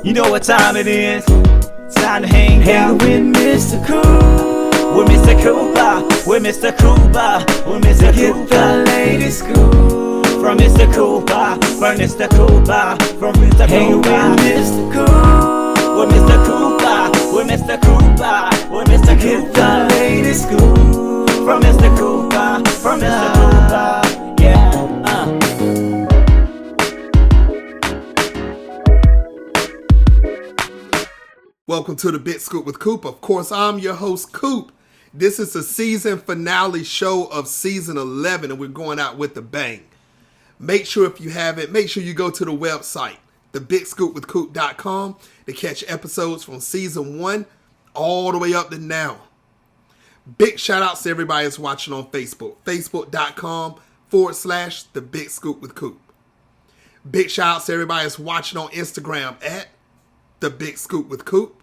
You know what time it is? Time to hang out with Mr. Coop. With Mr. Cooper, with Mr. Cooper, with Mr. Cooper. Get the latest scoop from Mr. Cooper, from Mr. Cooper, from Mr. Cooper. Hang with Mr. Coop, with Mr. Cooper, with Mr. Cooper, with Mr. Cooper. Get the latest scoop from Mr. Cooper, from Mr. Cooper. Yeah. Welcome to the Big Scoop with Coop. Of course, I'm your host, Coop. This is the season finale show of season 11, and we're going out with a bang. Make sure if you haven't, make sure you go to the website, thebigscoopwithcoop.com, to catch episodes from season 1 all the way up to now. Big shout outs to everybody that's watching on Facebook, facebook.com/The Big Scoop with Coop. Big shout outs to everybody that's watching on Instagram at The Big Scoop with Coop.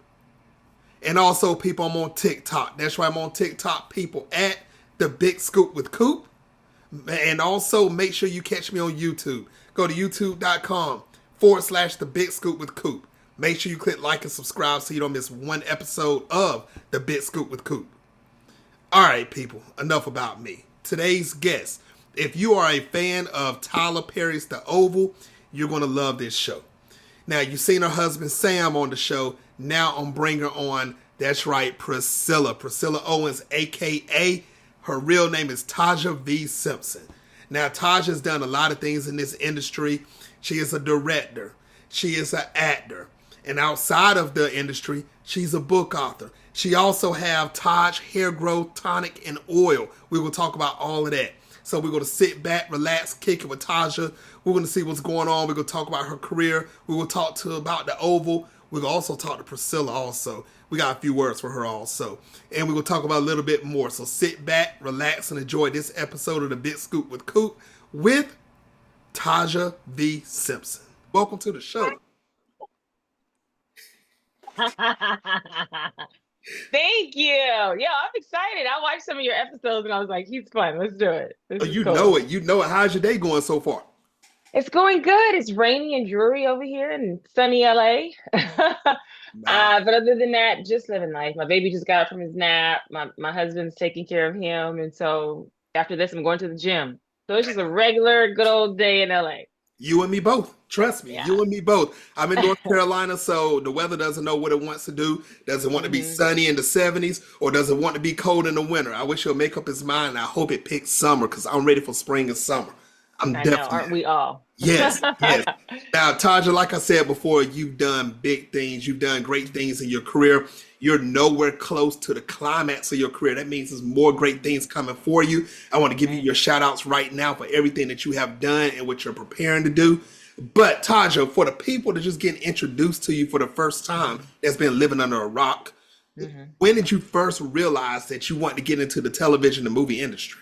And also people, I'm on TikTok. That's right, I'm on TikTok, people, at The Big Scoop with Coop. And also make sure you catch me on YouTube. Go to youtube.com/The Big Scoop with Coop. Make sure you click like and subscribe so you don't miss one episode of The Big Scoop with Coop. All right, people, enough about me. Today's guest, if you are a fan of Tyler Perry's The Oval, you're going to love this show. Now, you've seen her husband Sam on the show. Now I'm bringing her on, that's right, Priscilla Owens, a.k.a. her real name is Taja V. Simpson. Now, Taja's done a lot of things in this industry. She is a director. She is an actor. And outside of the industry, she's a book author. She also have Taj Hair Growth Tonic and Oil. We will talk about all of that. So we're going to sit back, relax, kick it with Taja. We're going to see what's going on. We're going to talk about her career. We will talk about the Oval. We're going to also talk to Priscilla also. We got a few words for her also. And we're going to talk about a little bit more. So sit back, relax, and enjoy this episode of The Big Scoop with Coop with Taja V. Simpson. Welcome to the show. Thank you. Yeah, I'm excited. I watched some of your episodes and I was like, he's fun. Let's do it. You know it. You know it. How's your day going so far? It's going good. It's rainy and dreary over here in sunny LA. But other than that, just living life. My baby just got up from his nap. My husband's taking care of him. And so after this, I'm going to the gym. So it's just a regular good old day in LA. You and me both. Trust me, Yeah. You and me both. I'm in North Carolina, so the weather doesn't know what it wants to do. Doesn't want to be sunny in the 70s or doesn't want to be cold in the winter. I wish he'll make up his mind. I hope it picks summer because I'm ready for spring and summer. I know, aren't we all? Yes, yes. Now, Taja, like I said before, you've done big things. You've done great things in your career. You're nowhere close to the climax of your career. That means there's more great things coming for you. I want to give you your shout outs right now for everything that you have done and what you're preparing to do. But Taja, for the people that just getting introduced to you for the first time, that's been living under a rock, when did you first realize that you wanted to get into the television and movie industry?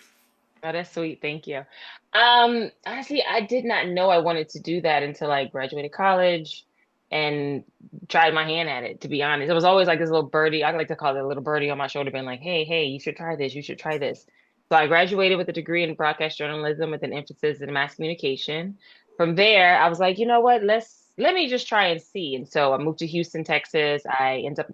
Oh, that's sweet. Thank you. Honestly, I did not know I wanted to do that until I graduated college and tried my hand at it, to be honest. It was always like this little birdie. I like to call it a little birdie on my shoulder, being like, hey, you should try this. You should try this. So I graduated with a degree in broadcast journalism with an emphasis in mass communication. From there, I was like, you know what? Let me just try and see. And so I moved to Houston, Texas. I ended up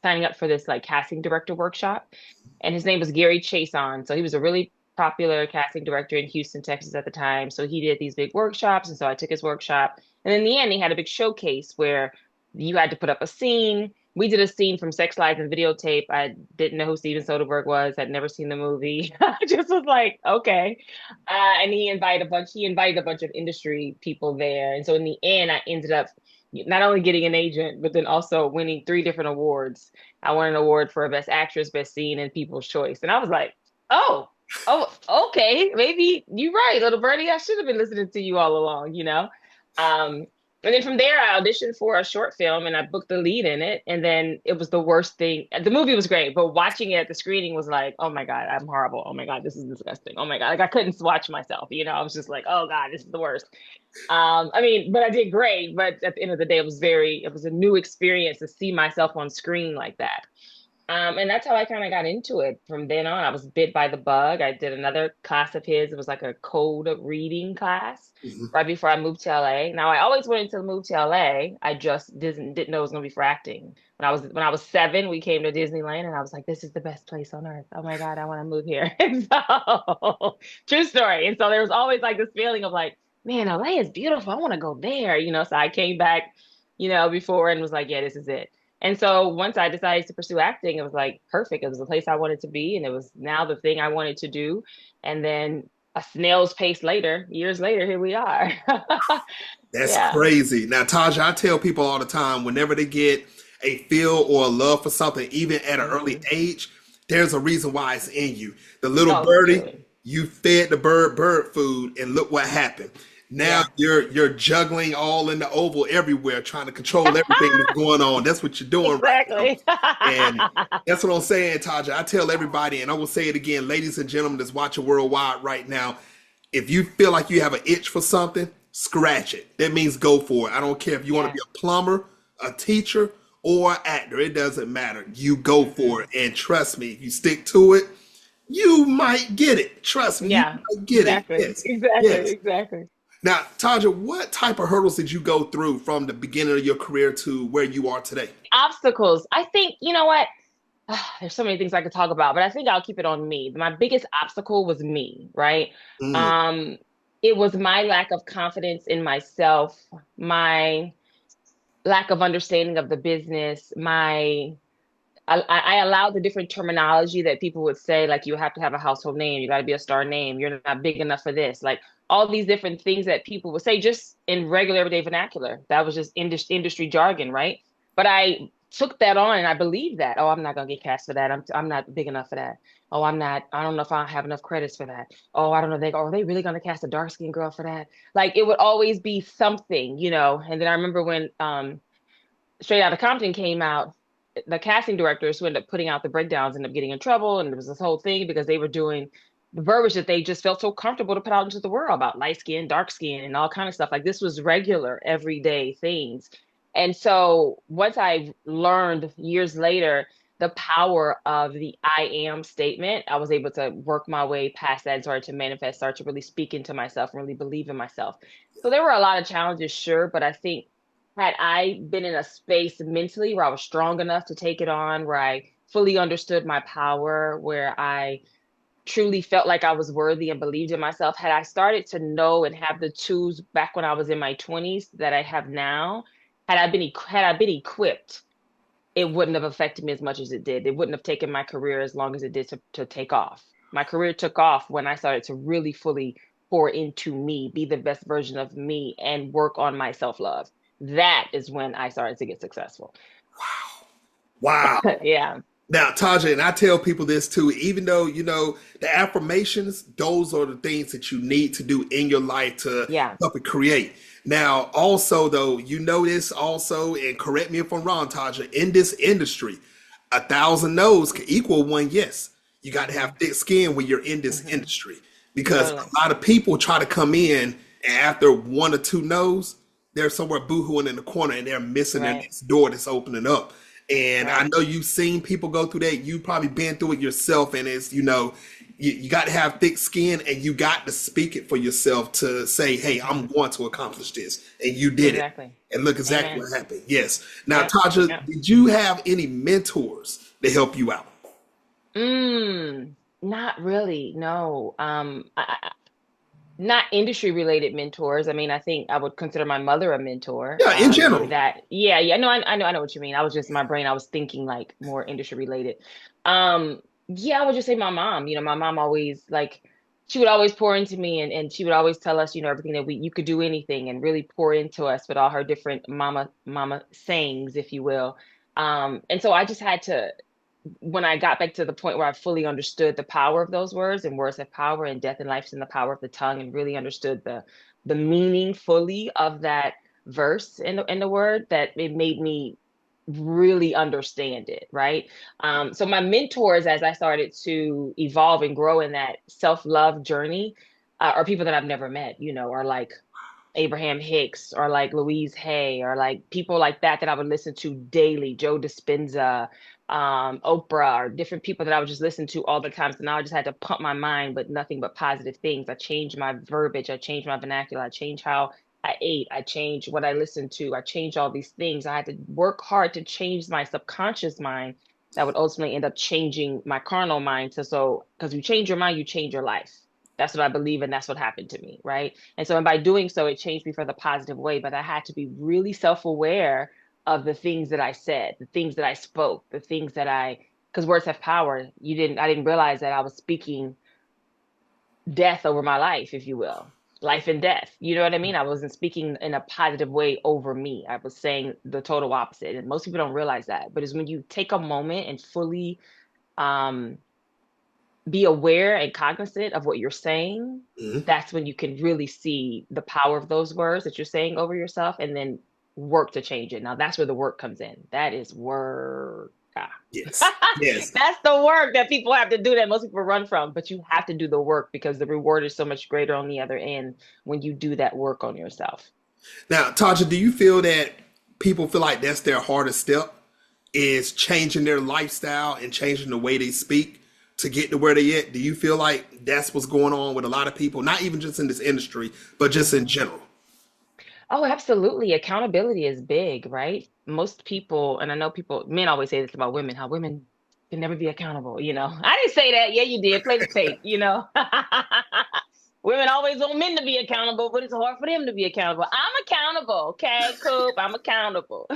signing up for this like casting director workshop. And his name was Gary Chason. So he was a really popular casting director in Houston, Texas at the time. So he did these big workshops. And so I took his workshop. And in the end, he had a big showcase where you had to put up a scene. We did a scene from Sex Lies and Videotape. I didn't know who Steven Soderbergh was. I'd never seen the movie. I just was like, okay. And he invited a bunch of industry people there. And so in the end, I ended up not only getting an agent, but then also winning 3 different awards. I won an award for Best Actress, Best Scene, and People's Choice. And I was like, oh, okay. Maybe you're right, little birdie. I should have been listening to you all along, you know? And then from there, I auditioned for a short film and I booked the lead in it. And then it was the worst thing. The movie was great, but watching it at the screening was like, oh my God, I'm horrible. Oh my God, this is disgusting. Oh my God. Like I couldn't watch myself, you know, I was just like, oh God, this is the worst. But I did great. But at the end of the day, it was a new experience to see myself on screen like that. And that's how I kind of got into it. From then on, I was bit by the bug. I did another class of his. It was like a code reading class Mhm. right before I moved to LA. Now, I always wanted to move to LA. I just didn't know it was going to be for acting. When I was 7, we came to Disneyland, and I was like, "This is the best place on earth. Oh my God, I want to move here." And so, true story. And so there was always like this feeling of like, "Man, LA is beautiful. I want to go there." So I came back, before and was like, "Yeah, this is it." And so once I decided to pursue acting, it was like perfect. It was the place I wanted to be, and it was now the thing I wanted to do. And then a snail's pace later, years later, here we are. That's Yeah. crazy. Now, Taja, I tell people all the time, whenever they get a feel or a love for something, even at an early Hmm. age, there's a reason why it's in you. The little Oh, birdie, truly. you fed the bird food, and look what happened. Now Yeah. you're juggling all in the oval everywhere, trying to control everything that's going on. That's what you're doing right now. Exactly. And that's what I'm saying, Taja. I tell everybody, and I will say it again, ladies and gentlemen that's watching worldwide right now, if you feel like you have an itch for something, scratch it. That means go for it. I don't care if you want to Yeah. be a plumber, a teacher, or an actor. It doesn't matter. You go for Hmm. it. And trust me, if you stick to it, you might get it. Trust me, you Yeah. might get it. Exactly. Yes. Exactly. Yes. Exactly. Now, Taja, what type of hurdles did you go through from the beginning of your career to where you are today? Obstacles. I think, you know what? There's so many things I could talk about, but I think I'll keep it on me. My biggest obstacle was me, right? Mm, Um, it was my lack of confidence in myself, my lack of understanding of the business, I allowed the different terminology that people would say, like you have to have a household name, you got to be a star name, you're not big enough for this, like all these different things that people would say just in regular everyday vernacular. That was just industry jargon, right? But I took that on and I believed that. Oh, I'm not gonna get cast for that. I'm not big enough for that. Oh, I'm not. I don't know if I have enough credits for that. Oh, I don't know. Are they really gonna cast a dark skinned girl for that? Like it would always be something. And then I remember when Straight Outta Compton came out, the casting directors who ended up putting out the breakdowns ended up getting in trouble, and there was this whole thing because they were doing the verbiage that they just felt so comfortable to put out into the world about light skin, dark skin, and all kind of stuff. Like this was regular, everyday things. And so once I learned years later the power of the I am statement, I was able to work my way past that and started to manifest, start to really speak into myself and really believe in myself. So there were a lot of challenges, sure, but I think had I been in a space mentally where I was strong enough to take it on, where I fully understood my power, where I truly felt like I was worthy and believed in myself, had I started to know and have the tools back when I was in my 20s that I have now, had I been equipped, it wouldn't have affected me as much as it did. It wouldn't have taken my career as long as it did to take off. My career took off when I started to really fully pour into me, be the best version of me, and work on my self love. That is when I started to get successful. wow. Yeah. Now, Taja, and I tell people this too, even though, the affirmations, those are the things that you need to do in your life to Yeah. help it create. Now, also, though, you know this also, and correct me if I'm wrong, Taja, in this industry, 1,000 no's can equal one yes. You got to have Hmm. thick skin when you're in this Hmm. industry because Totally. a lot of people try to come in and after one or two no's, they're somewhere boohooing in the corner and they're missing their Right. next door that's opening up. And I Right. know you've seen people go through that. You've probably been through it yourself. And it's, you got to have thick skin and you got to speak it for yourself to say, hey, I'm Hmm. going to accomplish this. And you did it. Exactly. And look exactly Amen. what happened. Yes. Now, Yep. Taja, Yep. did you have any mentors to help you out? Not really. No. Not industry related mentors. I mean, I think I would consider my mother a mentor. Yeah, in In general. that, yeah, yeah, no, I know what you mean. I was just in my brain, I was thinking like more industry related. Yeah, I would just say my mom. My mom always like she would always pour into me and she would always tell us, everything that you could do anything and really pour into us with all her different mama sayings, if you will. And so I just had to when I got back to the point where I fully understood the power of those words and words have power and death and life is in the power of the tongue and really understood the meaning fully of that verse in the word that it made me really understand it, right? So my mentors as I started to evolve and grow in that self-love journey are people that I've never met, are like Abraham Hicks or like Louise Hay or like people like that I would listen to daily, Joe Dispenza, Oprah, or different people that I would just listen to all the time. So now I just had to pump my mind with nothing but positive things. I changed my verbiage, I changed my vernacular, I changed how I ate, I changed what I listened to, I changed all these things. I had to work hard to change my subconscious mind that would ultimately end up changing my carnal mind. So because you change your mind, you change your life. That's what I believe, and that's what happened to me, right? And so, and by doing so, it changed me for the positive way. But I had to be really self-aware of the things that I said, the things that I spoke, the things that because words have power. I didn't realize that I was speaking death over my life, if you will, life and death. You know what I mean? I wasn't speaking in a positive way over me. I was saying the total opposite. And most people don't realize that. But it's when you take a moment and fully um, be aware and cognizant of what you're saying, Mhm. that's when you can really see the power of those words that you're saying over yourself and then work to change it. Now that's where the work comes in. That is work. Yes. Yes. That's the work that people have to do that most people run from, but you have to do the work because the reward is so much greater on the other end when you do that work on yourself. Now, Taja, do you feel that people feel like that's their hardest step is changing their lifestyle and changing the way they speak to get to where they at? Do you feel like that's what's going on with a lot of people, not even just in this industry, but just in general? Oh, absolutely. Accountability is big, right? Most people, and I know people, men always say this about women, how women can never be accountable, you know. I didn't say that. Yeah, you did. Play the tape, you know. Women always want men to be accountable, but it's hard for them to be accountable. I'm accountable, okay, Coop. I'm accountable.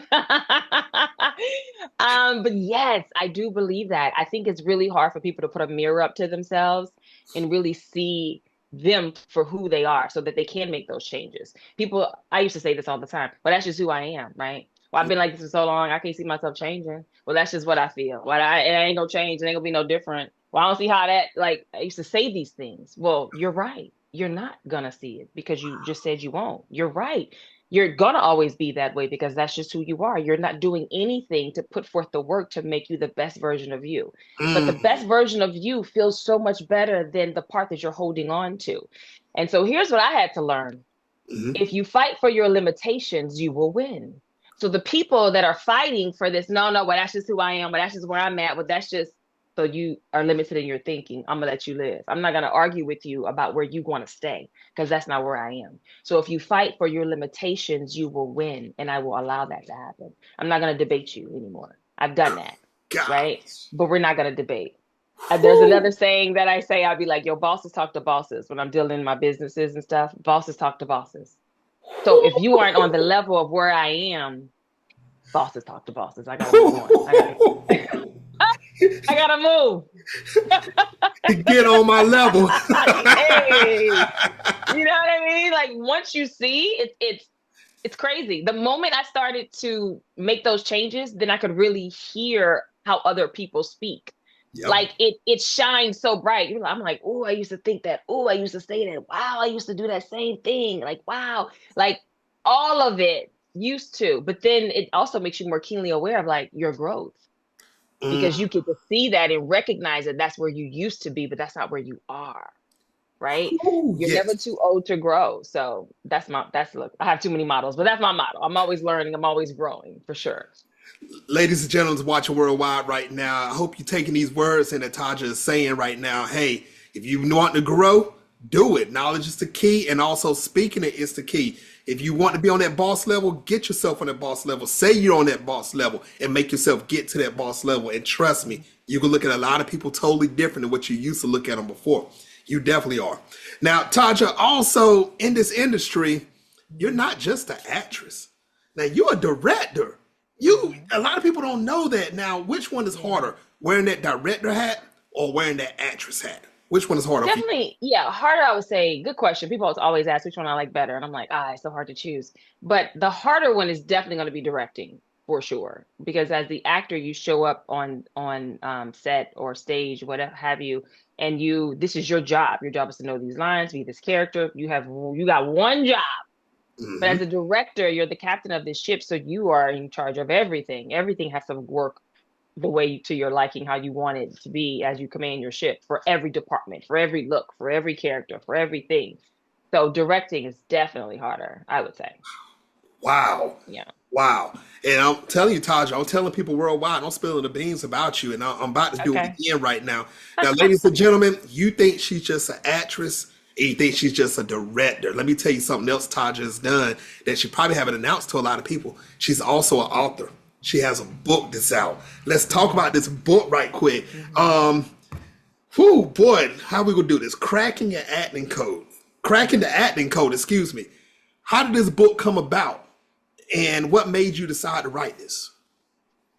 But yes, I do believe that. I think it's really hard for people to put a mirror up to themselves and really see them for who they are so that they can make those changes. People, I used to say this all the time, but that's just who I am, right? Well, I've been like this for so long, I can't see myself changing. Well, that's just what I feel. It ain't gonna change. It ain't gonna be no different. Well, I don't see how that, like, I used to say these things. Well, you're right. You're not gonna see it because you just said you won't. You're right. You're gonna always be that way because that's just who you are. You're not doing anything to put forth the work to make you the best version of you. But the Mm, best version of you feels so much better than the part that you're holding on to. And so here's what I had to learn. mhm. If you fight for your limitations, you will win. So the people that are fighting for this, no, no, well, that's just who I am, but that's just where I'm at. Well, that's just so you are limited in your thinking. I'm gonna let you live. I'm not gonna argue with you about where you want to stay because that's not where I am. So if you fight for your limitations, you will win, and I will allow that to happen. I'm not gonna debate you anymore. I've done that, right? Gosh. But we're not gonna debate. There's another Whew. saying that I say, I'll be like, yo, bosses talk to bosses when I'm dealing in my businesses and stuff. Bosses talk to bosses. So if you aren't on the level of where I am, bosses talk to bosses. I gotta move on. I gotta move. Get on my level. Hey, you know what I mean? Like once you see it's crazy. The moment I started to make those changes, then I could really hear how other people speak. Yep. Like it shines so bright. I'm like, oh, I used to think that. Oh, I used to say that. Wow, I used to do that same thing. Like, wow, like all of it used to. But then it also makes you more keenly aware of like your growth Mm. because you get to see that and recognize that that's where you used to be, but that's not where you are. Right? Ooh, You're never yes. too old to grow. So look, I have too many models, but that's my model. I'm always learning, I'm always growing for sure. Ladies and gentlemen watching worldwide right now, I hope you're taking these words and that Taja is saying right now. Hey, if you want to grow, do it. Knowledge is the key, and also speaking it is the key. If you want to be on that boss level, get yourself on that boss level. Say you're on that boss level and make yourself get to that boss level. And trust me, you can look at a lot of people totally different than what you used to look at them before. You definitely are. Now, Taja, also in this industry, you're not just an actress. Now you're a director. You Mhm. a lot of people don't know that. Now, which one is Yeah. harder, wearing that director hat or wearing that actress hat? Which one is harder for you? Definitely, yeah, harder, I would say. Good question. People always ask which one I like better, and I'm like, it's so hard to choose. But the harder one is definitely going to be directing for sure, because as the actor, you show up on set or stage, whatever have you, and this is your job. Your job is to know these lines, be this character. You got one job. But Hmm. as a director, you're the captain of this ship, so you are in charge of everything. Everything has to work the way to your liking, how you want it to be as you command your ship for every department, for every look, for every character, for everything. So directing is definitely harder, I would say. Wow. Yeah. Wow. And I'm telling you, Taja, I'm telling people worldwide, I'm spilling the beans about you, and I'm about to do it Okay. again right now. Now, ladies and gentlemen, you think she's just an actress, and you think she's just a director. Let me tell you something else Taja has done that she probably haven't announced to a lot of people. She's also an author. She has a book that's out. Let's talk Mm-hmm. about this book right quick. Mm-hmm. Whew, boy, how we gonna do this? Cracking the acting code, excuse me. How did this book come about? And what made you decide to write this?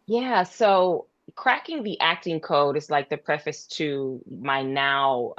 Yeah, so cracking the acting code is like the preface to my now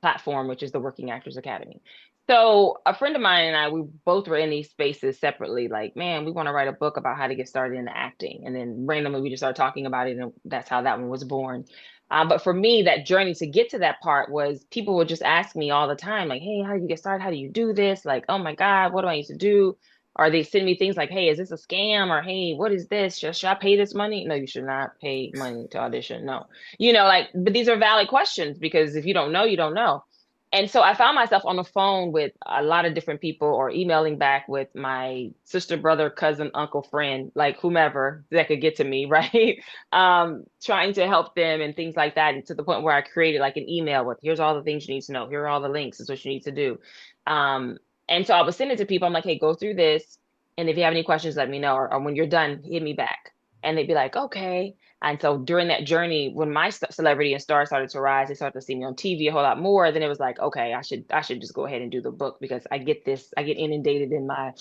platform, which is the Working Actors Academy. So a friend of mine and I, we both were in these spaces separately, like, man, we want to write a book about how to get started in acting. And then randomly we just started talking about it, and that's how that one was born. But for me, that journey to get to that part was people would just ask me all the time, like, hey, how do you get started? How do you do this? Like, oh my God, what do I need to do? Or they send me things like, hey, is this a scam? Or hey, what is this? Should I pay this money? No, you should not pay money to audition. No. Like, but these are valid questions because if you don't know, you don't know. And so I found myself on the phone with a lot of different people or emailing back with my sister, brother, cousin, uncle, friend, like whomever that could get to me, right? Trying to help them and things like that. And to the point where I created like an email with, here's all the things you need to know. Here are all the links. This is what you need to do. Um, and so I was sending it to people. I'm like, hey, go through this. And if you have any questions, let me know. Or when you're done, hit me back. And they'd be like, okay. And so during that journey, when my celebrity and star started to rise, they started to see me on TV a whole lot more. Then it was like, okay, I should just go ahead and do the book because I get inundated in my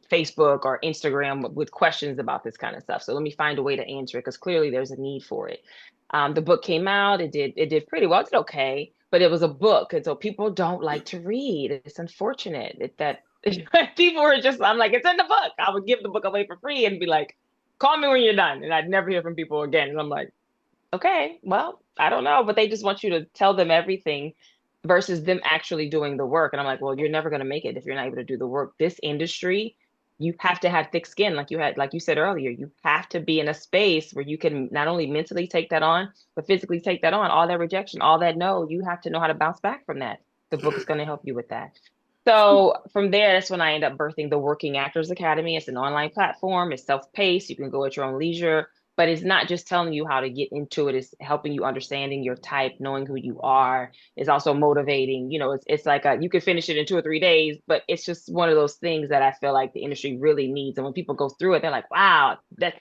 Facebook or Instagram with questions about this kind of stuff. So let me find a way to answer it because clearly there's a need for it. The book came out. It did pretty well. It did okay, but it was a book, and so people don't like to read. It's unfortunate that people were just. I'm like, it's in the book. I would give the book away for free and be like, call me when you're done, and I'd never hear from people again. And I'm like, okay, well, I don't know, but they just want you to tell them everything versus them actually doing the work. And I'm like, well, you're never going to make it if you're not able to do the work. This industry, you have to have thick skin, like you said earlier. You have to be in a space where you can not only mentally take that on, but physically take that on. All that rejection, all that no, you have to know how to bounce back from that. The book is going to help you with that. So from there, that's when I end up birthing the Working Actors Academy. It's an online platform. It's self-paced. You can go at your own leisure, but it's not just telling you how to get into it. It's helping you understanding your type, knowing who you are. It's also motivating. It's like you could finish it in 2 or 3 days, but it's just one of those things that I feel like the industry really needs. And when people go through it, they're like, wow, that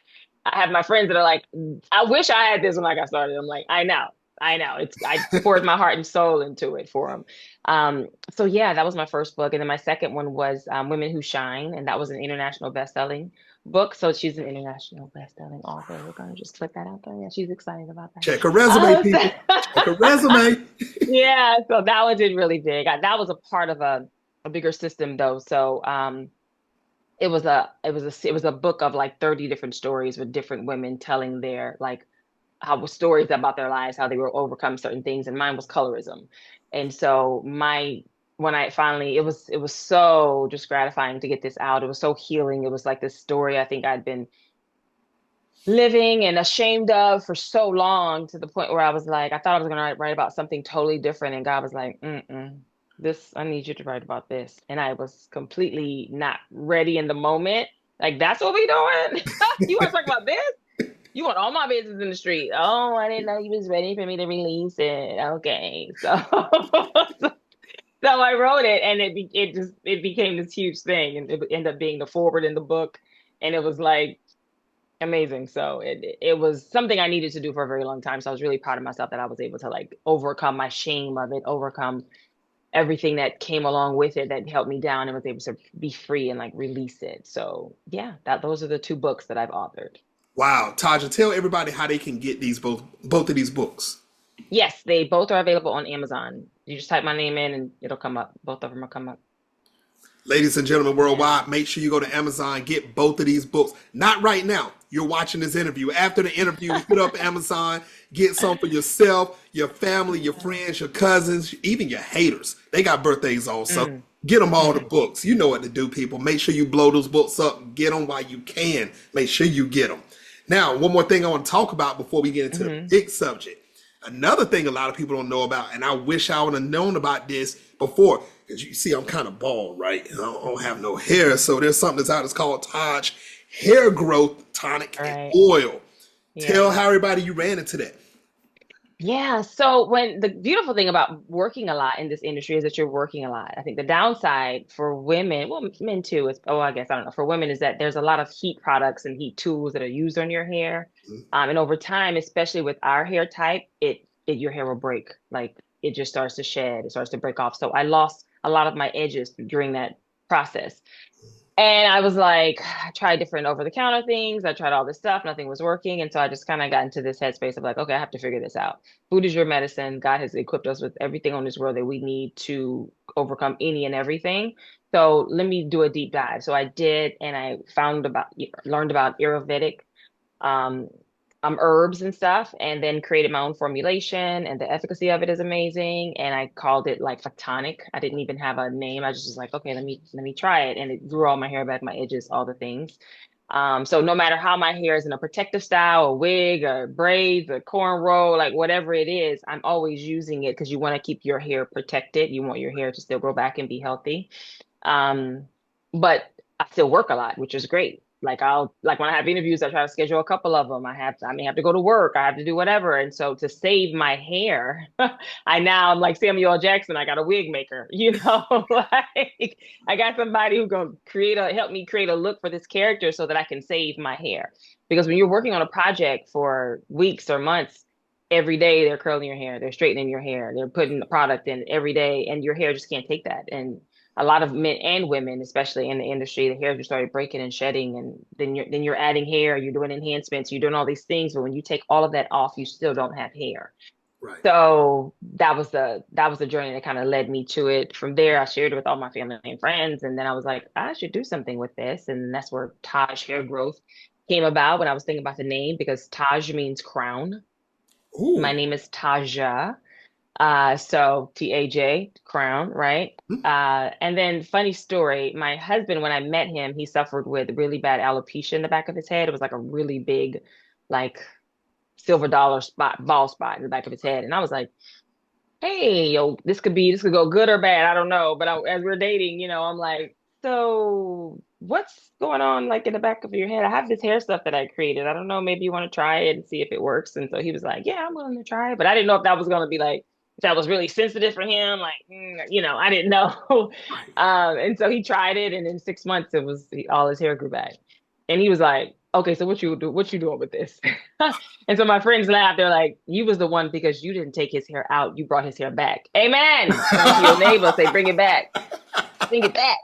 I have my friends that are like, I wish I had this when I got started. I'm like, I know. I know. I poured my heart and soul into it for them. So yeah, that was my first book. And then my second one was Women Who Shine, and that was an international best-selling book. So she's an international best-selling author. We're gonna just put that out there. Yeah, she's excited about that. Check her resume, people. Check her resume. Yeah, so that one did really big. That was a part of a bigger system though. So it was a book of like 30 different stories with different women telling their like how stories about their lives, how they were overcome certain things, and mine was colorism. And so when I finally, it was so just gratifying to get this out. It was so healing. It was like this story I think I'd been living and ashamed of for so long to the point where I was like, I thought I was going to write about something totally different, and God was like, this, I need you to write about this. And I was completely not ready in the moment. Like, that's what we doing? You want to talk about this? You want all my business in the street. Oh, I didn't know you was ready for me to release it. Okay. So so I wrote it, and it became this huge thing, and it ended up being the forward in the book, and it was like amazing. So it was something I needed to do for a very long time. So I was really proud of myself that I was able to like overcome my shame of it, overcome everything that came along with it that helped me down, and was able to be free and like release it. So yeah, those are the two books that I've authored. Wow, Taja, tell everybody how they can get these both of these books. Yes, they both are available on Amazon. You just type my name in and it'll come up. Both of them will come up. Ladies and gentlemen Yeah. worldwide, make sure you go to Amazon, get both of these books. Not right now. You're watching this interview. After the interview, hit up Amazon, get some for yourself, your family, your friends, your cousins, even your haters. They got birthdays also. Mm. Get them all the books. You know what to do, people. Make sure you blow those books up. Get them while you can. Make sure you get them. Now, one more thing I want to talk about before we get into the big subject. Another thing a lot of people don't know about, and I wish I would have known about this before. As you see, I'm kind of bald, right? And I don't have no hair. So there's something that's out. It's called Taj Hair Growth Tonic All and right. Oil. Tell Yeah. how everybody you ran into that. Yeah. So when the beautiful thing about working a lot in this industry is that you're working a lot. I think the downside for women, well, men too, is, oh, I guess I don't know, for women is that there's a lot of heat products and heat tools that are used on your hair. And over time, especially with our hair type, it your hair will break. Like it just starts to shed, it starts to break off. So I lost a lot of my edges during that process. And I was like, I tried different over the counter things. I tried all this stuff. Nothing was working. And so I just kind of got into this headspace of like, okay, I have to figure this out. Food is your medicine. God has equipped us with everything on this world that we need to overcome any and everything. So let me do a deep dive. So I did, and I learned about Ayurvedic um, herbs and stuff, and then created my own formulation. And the efficacy of it is amazing. And I called it like Photonic. I didn't even have a name. I just was like, okay, let me try it. And it grew all my hair back, my edges, all the things. So no matter how my hair is in a protective style, a wig, or braids, a cornrow, like whatever it is, I'm always using it because you want to keep your hair protected. You want your hair to still grow back and be healthy. Um, but I still work a lot, which is great. Like like when I have interviews, I try to schedule a couple of them. I may have to go to work. I have to do whatever. And so to save my hair, I'm like Samuel L. Jackson. I got a wig maker, like I got somebody who's going to help me create a look for this character so that I can save my hair. Because when you're working on a project for weeks or months, every day they're curling your hair, they're straightening your hair, they're putting the product in every day, and your hair just can't take that. And a lot of men and women, especially in the industry, the hair just started breaking and shedding, and then you're adding hair, you're doing enhancements, you're doing all these things, but when you take all of that off, you still don't have hair. Right. So that was the journey that kind of led me to it. From there, I shared it with all my family and friends, and then I was like, I should do something with this, and that's where Taj Hair Growth came about. When I was thinking about the name, because Taj means crown. My Ooh. name is Taja. So Taj, crown, right? And then funny story, my husband, when I met him, he suffered with really bad alopecia in the back of his head. It was like a really big, like silver dollar spot, ball spot in the back of his head. And I was like, hey, yo, this could go good or bad. I don't know. But as we're dating, I'm like, so what's going on like in the back of your head? I have this hair stuff that I created. I don't know. Maybe you want to try it and see if it works. And so he was like, yeah, I'm willing to try it. But I didn't know if that was going to be like, if that was really sensitive for him. Like, I didn't know. Right. And so he tried it. And in 6 months, all his hair grew back. And he was like, okay, so what you doing with this? And so my friends laughed. They're like, you was the one because you didn't take his hair out. You brought his hair back. Amen. Turn to your neighbor, say, bring it back. Bring it back.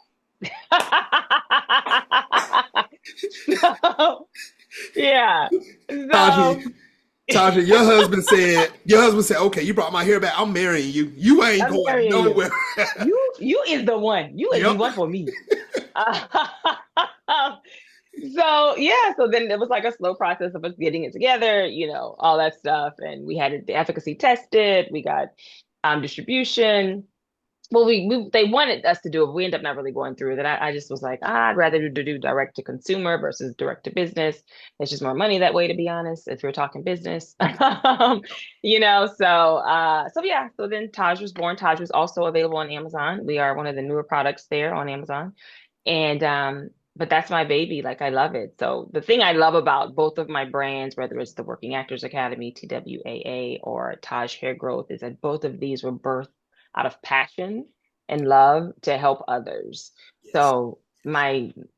So, yeah. So Tasha, Tasha, your husband said, okay, you brought my hair back. I'm marrying you. You ain't I'm going marrying you. nowhere. You is the one. You is the Yep. one for me. So yeah, so then it was like a slow process of us getting it together, all that stuff. And we had the efficacy tested, we got distribution. Well, they wanted us to do it. We ended up not really going through that. I just was like, I'd rather do direct to consumer versus direct to business. It's just more money that way, to be honest, if you're talking business. So yeah, so then Taj was born. Taj was also available on Amazon. We are one of the newer products there on Amazon. And but that's my baby. Like I love it. So the thing I love about both of my brands, whether it's the Working Actors Academy, TWAA, or Taj Hair Growth, is that both of these were birthed out of passion and love to help others. Yes. So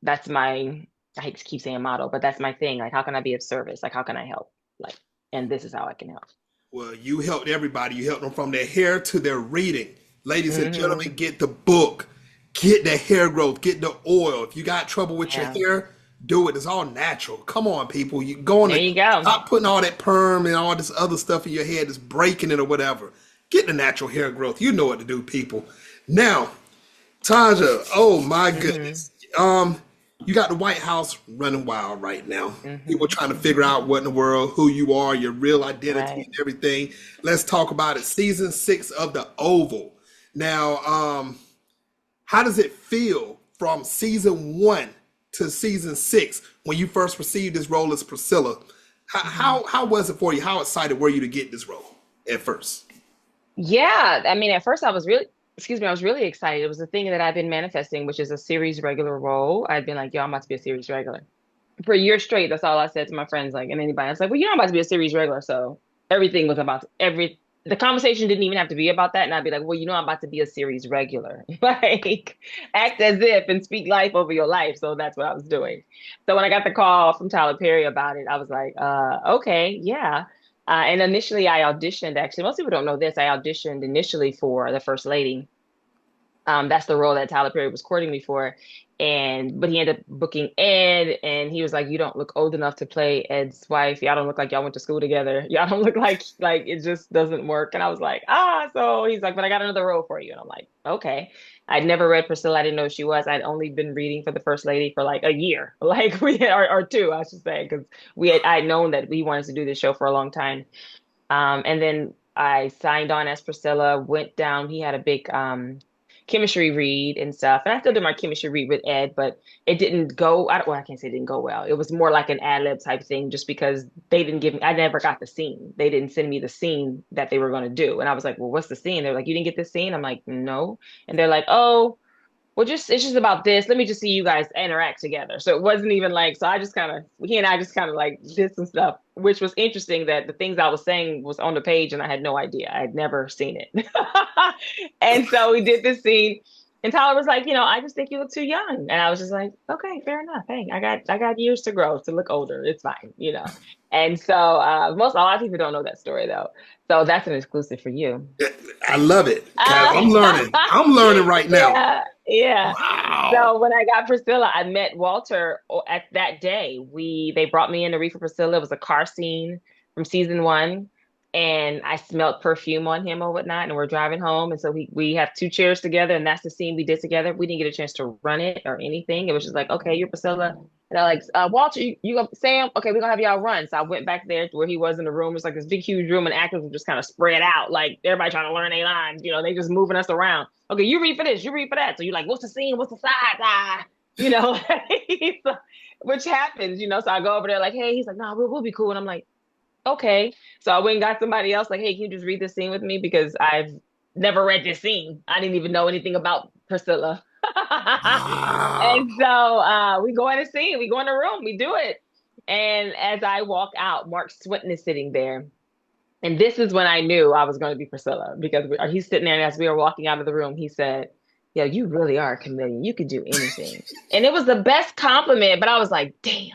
that's my, I hate to keep saying motto, but that's my thing. Like, how can I be of service? Like, how can I help? Like, and this is how I can help. Well, you helped everybody. You helped them from their hair to their reading. Ladies and Hmm. gentlemen, get the book, get the hair growth, get the oil. If you got trouble with your Yeah. hair, do it. It's all natural. Come on, people. You go on There to you go. stop putting all that perm and all this other stuff in your head that's breaking it or whatever. Get the natural hair growth. You know what to do, people. Now, Taja, oh my Hmm. goodness. You got the White House running wild right now. People Hmm. trying to figure out what in the world, who you are, your real identity Right. and everything. Let's talk about it. Season 6 of The Oval. Now, how does it feel from season 1 to season 6 when you first received this role as Priscilla? Hmm. How was it for you? How excited were you to get this role at first? Yeah. I mean, at first I was really excuse me, I was really excited. It was a thing that I've been manifesting, which is a series regular role. I'd been like, yo, I'm about to be a series regular. For a year straight, that's all I said to my friends, like, and anybody. I was like, well, you know, I'm about to be a series regular. So everything was about the conversation didn't even have to be about that. And I'd be like, well, you know, I'm about to be a series regular. Like, act as if and speak life over your life. So that's what I was doing. So when I got the call from Tyler Perry about it, I was like, okay, yeah. And initially I auditioned, actually, most people don't know this. I auditioned initially for the First Lady. That's the role that Tyler Perry was courting me for. But he ended up booking Ed, and he was like, "You don't look old enough to play Ed's wife. Y'all don't look like y'all went to school together. Y'all don't look like it just doesn't work." And I was like, "Ah." So he's like, "But I got another role for you." And I'm like, "Okay." I'd never read Priscilla. I didn't know who she was. I'd only been reading for the First Lady for like a year, like or two, I should say, because I'd known that we wanted to do this show for a long time. And then I signed on as Priscilla, went down. He had a big chemistry read and stuff. And I still did my chemistry read with Ed, but it didn't go, well, I can't say it didn't go well. It was more like an ad lib type thing just because they didn't give me, I never got the scene. They didn't send me the scene that they were going to do. And I was like, well, what's the scene? They're like, you didn't get this scene? I'm like, no. And they're like, oh, well, it's just about this. Let me just see you guys interact together. So it wasn't even like, so he and I just kind of like did some stuff, which was interesting that the things I was saying was on the page and I had no idea. I had never seen it. And so we did this scene and Tyler was like, I just think you look too young. And I was just like, okay, fair enough. Hey, I got years to grow to look older. It's fine. And so a lot of people don't know that story though. So that's an exclusive for you. I love it because Uh, I'm learning. I'm learning right now. yeah, yeah. Wow. So when I got Priscilla, I met Walter at that day. They brought me in to read for Priscilla. It was a car scene from season one, and I smelled perfume on him or whatnot. And we're driving home, and so we have two chairs together, and that's the scene we did together. We didn't get a chance to run it or anything. It was just like, okay, you're Priscilla. And I like, Walter, you go, Sam. Okay, we're gonna have y'all run. So I went back there to where he was in the room. It's like this big, huge room, and actors were just kind of spread out, like everybody trying to learn their lines. They just moving us around. Okay, you read for this, you read for that. So you're like, what's the scene? What's the side? You know, which happens. So I go over there like, hey, he's like, no, we'll be cool. And I'm like, okay. So I went and got somebody else like, hey, can you just read this scene with me? Because I've never read this scene. I didn't even know anything about Priscilla. Wow. And so we go in the scene, we go in the room, we do it. And as I walk out, Mark Swinton is sitting there. And this is when I knew I was going to be Priscilla because he's sitting there, and as we were walking out of the room, he said, "Yeah, you really are a chameleon. You could do anything." And it was the best compliment, but I was like, "Damn,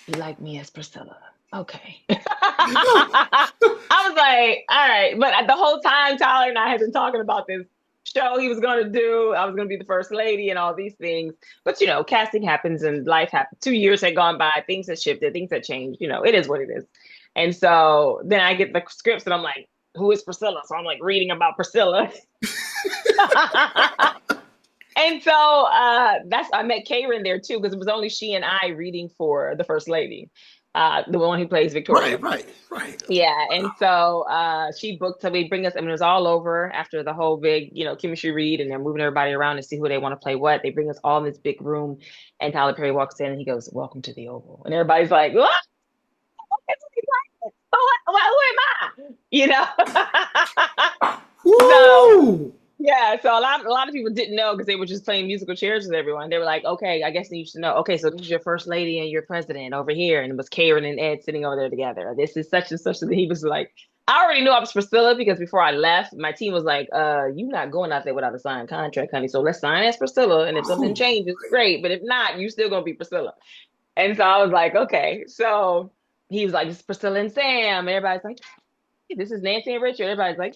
you like me as Priscilla? Okay." I was like, "All right," but the whole time, Tyler and I had been talking about this show he was going to do. I was going to be the First Lady and all these things. But casting happens and life happens. 2 years had gone by, things had shifted, things had changed. It is what it is. And so then I get the scripts and I'm like, who is Priscilla? So I'm like reading about Priscilla. And so I met Karen there too, because it was only she and I reading for the First Lady, the one who plays Victoria. Right. Yeah. And so she booked, so they bring us, I mean, it was all over after the whole big, chemistry read, and they're moving everybody around to see who they want to play what. They bring us all in this big room, and Tyler Perry walks in and he goes, "Welcome to the Oval." And everybody's like, "What? Who am I?" So Woo! yeah, so a lot of people didn't know because they were just playing musical chairs with everyone. They were like, "Okay, I guess you should know. Okay, so this is your First Lady and your president over here," and it was Karen and Ed sitting over there together. This is such and such. And he was like, "I already knew I was Priscilla because before I left, my team was like, you're not going out there without a signed contract, honey. So let's sign as Priscilla, and if something Ooh. changes, great. But if not, you still gonna be Priscilla." And so I was like, "Okay." So he was like, "This is Priscilla and Sam," and everybody's like, "Hey, this is Nancy and Richard." Everybody's like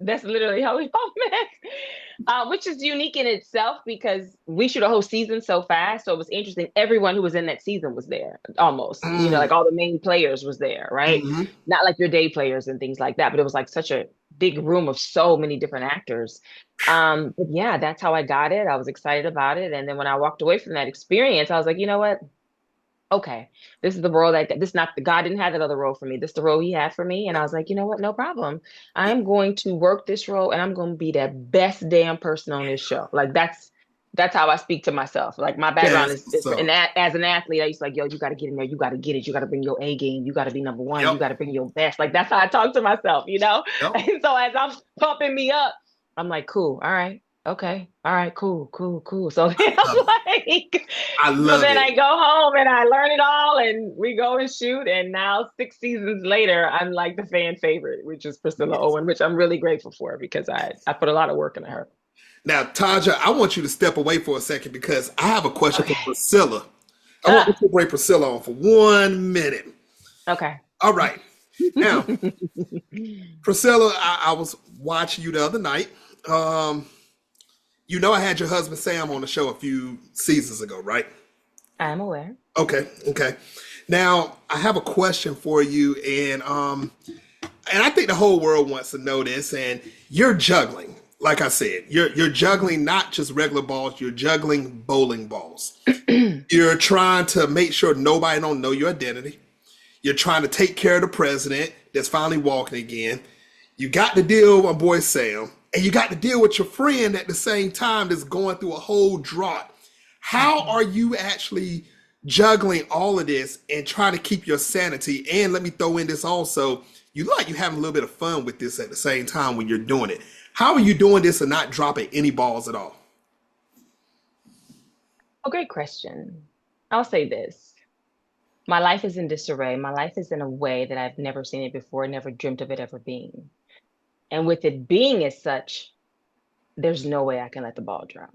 that's literally how we all met, which is unique in itself because we shoot a whole season so fast. So it was interesting. Everyone who was in that season was there almost, Mm. like all the main players was there, right? Hmm. Not like your day players and things like that, but it was like such a big room of so many different actors. But yeah, that's how I got it. I was excited about it. And then when I walked away from that experience, I was like, you know what? Okay, this is the role this is not the God didn't have that other role for me. This is the role he had for me. And I was like, you know what? No problem. I'm going to work this role and I'm going to be the best damn person on this show. Like that's how I speak to myself. Like my background Yes. is So, and as an athlete, I used to like, yo, you got to get in there. You got to get it. You got to bring your A game. You got to be number one. You yep. got to bring your best. Like that's how I talk to myself. Yep. And so as I'm pumping me up, I'm like, cool, all right, okay, all right, cool, cool, cool. So then I love it. I so love then it. I go home and I learn it all, and we go and shoot. And now 6 seasons later, I'm like the fan favorite, which is Priscilla Yes. Owen, which I'm really grateful for because I put a lot of work into her. Now, Taja, I want you to step away for a second because I have a question for Okay. Priscilla. I want you Ah, to bring Priscilla on for 1 minute. okay. All right. Now, Priscilla, I was watching you the other night. Um, you know, I had your husband Sam on the show a few seasons ago, right? I'm aware. Okay, okay. Now, I have a question for you, and I think the whole world wants to know this. And you're juggling, like I said, you're juggling not just regular balls, you're juggling bowling balls. You're trying to make sure nobody don't know your identity. You're trying to take care of the president that's finally walking again. You got to deal with my boy Sam, and you got to deal with your friend at the same time that's going through a whole drought. How are you actually juggling all of this and trying to keep your sanity? And let me throw in this also. You look like you're having a little bit of fun with this at the same time when you're doing it. How are you doing this and not dropping any balls at all? Oh, great question. I'll say this. My life is in disarray. My life is in a way that I've never seen it before, never dreamt of it ever being. And with it being as such, there's no way I can let the ball drop.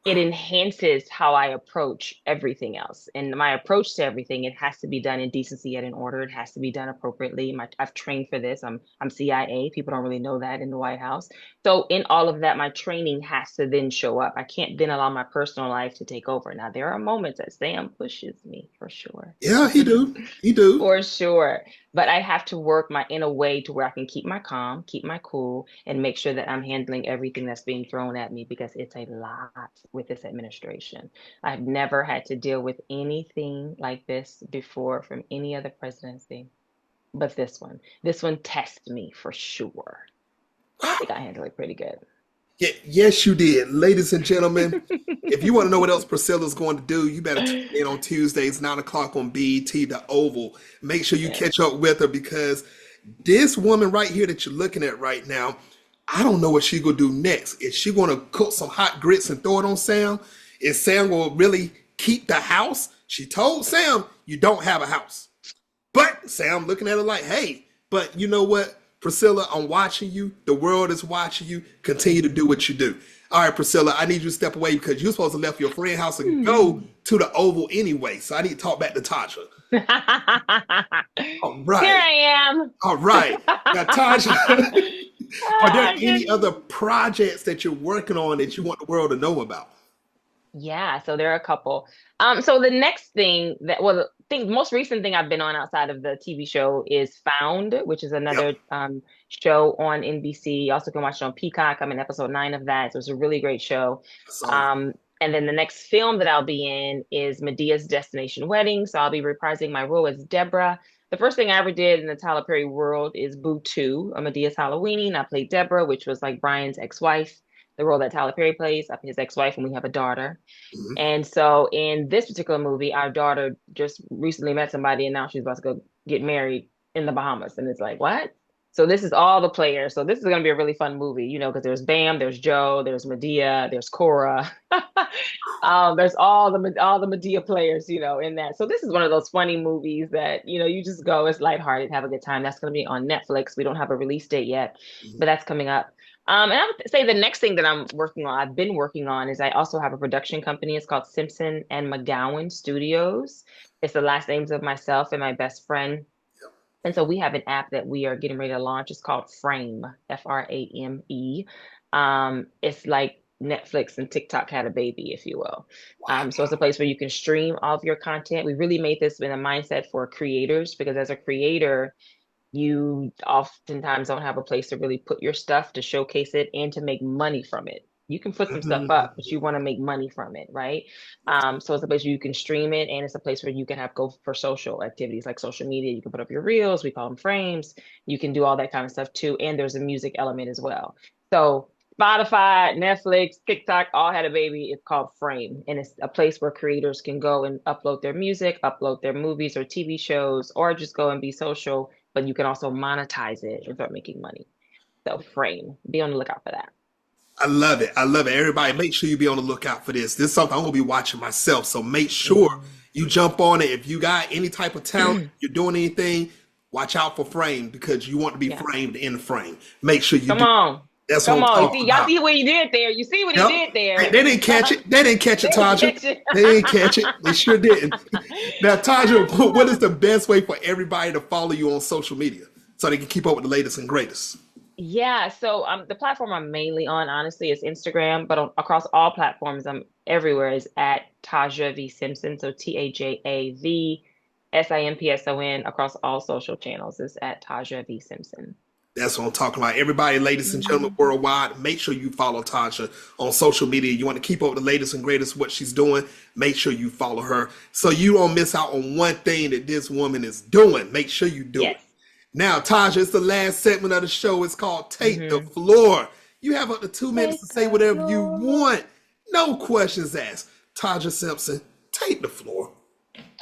It enhances how I approach everything else. And my approach to everything, it has to be done in decency and in order. It has to be done appropriately. I've trained for this. I'm CIA. People don't really know that in the White House. So in all of that, my training has to then show up. I can't then allow my personal life to take over. Now there are moments that Sam pushes me for sure. Yeah, he do. He do. For sure. But I have to work my in a way to where I can keep my calm, keep my cool, and make sure that I'm handling everything that's being thrown at me because it's a lot with this administration. I've never had to deal with anything like this before from any other presidency, but this one tests me for sure. And I think I handle it pretty good. Yeah, yes, you did. Ladies and gentlemen, if you want to know what else Priscilla's going to do, you better tune in on Tuesdays, 9 o'clock on BET, The Oval. Make sure you Yes. catch up with her because this woman right here that you're looking at right now, I don't know what she going to do next. Is she going to cook some hot grits and throw it on Sam? Is Sam going to really keep the house? She told Sam, you don't have a house. But Sam looking at her like, hey, but you know what? Priscilla, I'm watching you. The world is watching you. Continue to do what you do. All right, Priscilla, I need you to step away because you're supposed to left your friend house and go Hmm. to the Oval anyway. So I need to talk back to Tasha. Here All right. I am. All right. Now, Tasha, are there Ah, any other goodness. projects that you're working on that you want the world to know about? Yeah, so there are a couple. So the next thing that, well, the thing, most recent thing I've been on outside of the TV show is Found, which is Yep. another show on NBC. You also can watch it on Peacock. I'm in episode 9 of that. So it's a really great show. I saw that. And then the next film that I'll be in is Medea's Destination Wedding. So I'll be reprising my role as Deborah. The first thing I ever did in the Tyler Perry world is Boo 2, a Medea's Halloween. I played Deborah, which was like Brian's ex-wife, the role that Tyler Perry plays. I'm his ex-wife, and we have a daughter. Mhm. And so in this particular movie, our daughter just recently met somebody and now she's about to go get married in the Bahamas. And it's like, what? So this is all the players. So this is going to be a really fun movie, you know, because there's Bam, there's Joe, there's Medea, there's Cora. There's all the Medea players, you know, in that. So this is one of those funny movies that, you know, you just go, it's lighthearted, have a good time. That's going to be on Netflix. We don't have a release date yet, Mhm. but that's coming up. And I would say the next thing that I've been working on is I also have a production company. It's called Simpson and McGowan Studios. It's the last names of myself and my best friend. And so we have an app that we are getting ready to launch. It's called Frame, Frame. It's like Netflix and TikTok had a baby, if you will. So it's a place where you can stream all of your content. We really made this in a mindset for creators because as a creator, you oftentimes don't have a place to really put your stuff to showcase it and to make money from it. You can put some stuff up, but you want to make money from it, right? So it's a place where you can stream it, and it's a place where you can have go for social activities like social media. You can put up your reels, we call them frames. You can do all that kind of stuff too, and there's a music element as well. So Spotify, Netflix, TikTok all had a baby. It's called Frame, and it's a place where creators can go and upload their music, upload their movies or TV shows, or just go and be social, but you can also monetize it and start making money. So Frame, be on the lookout for that. I love it. I love it. Everybody, make sure you be on the lookout for this. This is something I'm gonna be watching myself. So make sure Mhm. you jump on it. If you got any type of talent, you're doing anything, watch out for frame because you want to be Yeah. framed in the frame. Make sure you Come do. on. That's what Come I'm on. You talking see, y'all about. see what he did there. You see what he Yep. did They, there. they didn't catch it. They didn't catch it, They Taja. catch it. They didn't catch it. They sure didn't. Now, Taja, what is the best way for everybody to follow you on social media so they can keep up with the latest and greatest? Yeah, so the platform I'm mainly on, honestly, is Instagram, but across all platforms, I'm everywhere is at Taja V Simpson. So TajaVSimpson across all social channels is at Taja V Simpson. That's what I'm talking about. Everybody, ladies and gentlemen, Mhm. worldwide, make sure you follow Tasha on social media. You want to keep up with the latest and greatest, what she's doing, make sure you follow her so you don't miss out on one thing that this woman is doing. Make sure you do it. Yes. Now, Tasha, it's the last segment of the show. It's called Take the Hmm. Floor. You have up to 2 minutes to Take say the whatever you floor. want. No questions asked. Taja Simpson, take the floor.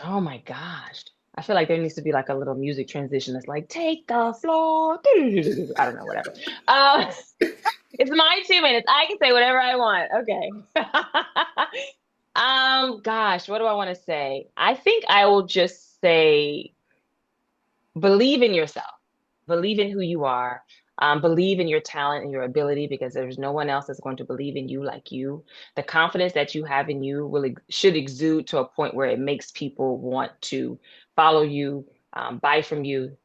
Oh my gosh. I feel like there needs to be like a little music transition that's like, take the floor. I don't know, whatever. Uh, it's my 2 minutes. I can say whatever I want. Okay. Gosh, what do I want to say? I think I will just say believe in yourself, believe in who you are, believe in your talent and your ability because there's no one else that's going to believe in you like you. The confidence that you have in you should exude to a point where it makes people want to follow you, buy from you,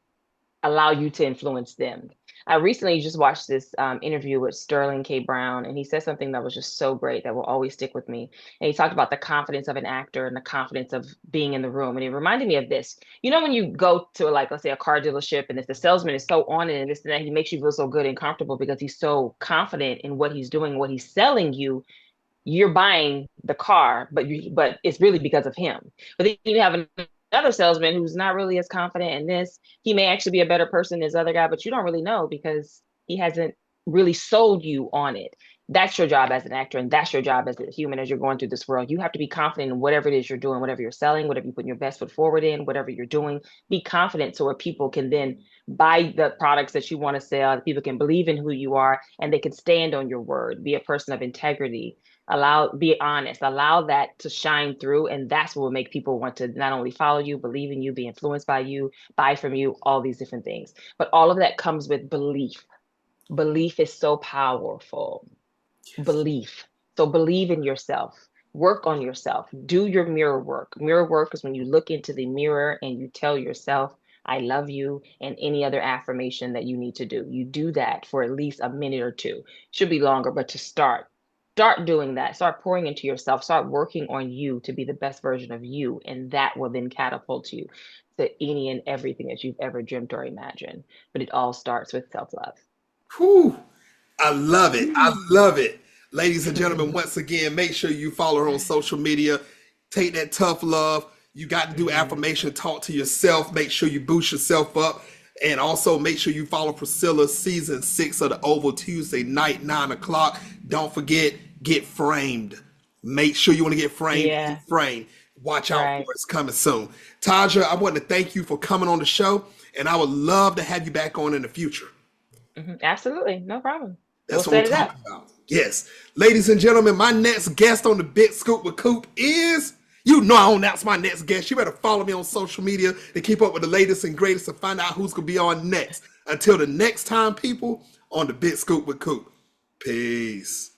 allow you to influence them. I recently just watched this interview with Sterling K. Brown, and he said something that was just so great that will always stick with me. And he talked about the confidence of an actor and the confidence of being in the room. And it reminded me of this. You know, when you go to, like, let's say a car dealership, and if the salesman is so on it and this and that, he makes you feel so good and comfortable because he's so confident in what he's doing, what he's selling you, you're buying the car, but it's really because of him. But then you have another salesman who's not really as confident in this. He may actually be a better person than this other guy, but you don't really know because he hasn't really sold you on it. That's your job as an actor, and that's your job as a human as you're going through this world. You have to be confident in whatever it is you're doing, whatever you're selling, whatever you put your best foot forward in, whatever you're doing. Be confident so where people can then buy the products that you want to sell, that people can believe in who you are, and they can stand on your word. Be a person of integrity, be honest, allow that to shine through, and that's what will make people want to not only follow you, believe in you, be influenced by you, buy from you, all these different things. But all of that comes with belief. Belief is so powerful. Belief. So believe in yourself, work on yourself, do your mirror work. Mirror work is when you look into the mirror and you tell yourself, I love you, and any other affirmation that you need to do. You do that for at least a minute or two. Should be longer, but to start doing that. Start pouring into yourself. Start working on you to be the best version of you. And that will then catapult you to any and everything that you've ever dreamt or imagined. But it all starts with self-love. Whew. I love it. I love it. Ladies and gentlemen, once again, make sure you follow her on social media. Take that tough love. You got to do affirmation, talk to yourself. Make sure you boost yourself up. And also make sure you follow Priscilla season 6 of the Oval Tuesday night, 9 o'clock. Don't forget, get framed. Make sure you want to get framed and Yeah, framed. Watch out for it. right. It's coming soon. Taja, I want to thank you for coming on the show. And I would love to have you back on in the future. Absolutely. No problem. We'll That's what I'm set it up. talking about. Yes. Ladies and gentlemen, my next guest on the Big Scoop with Coop is, you know I don't announce my next guest. You better follow me on social media to keep up with the latest and greatest to find out who's going to be on next. Until the next time, people, on the Big Scoop with Coop. Peace.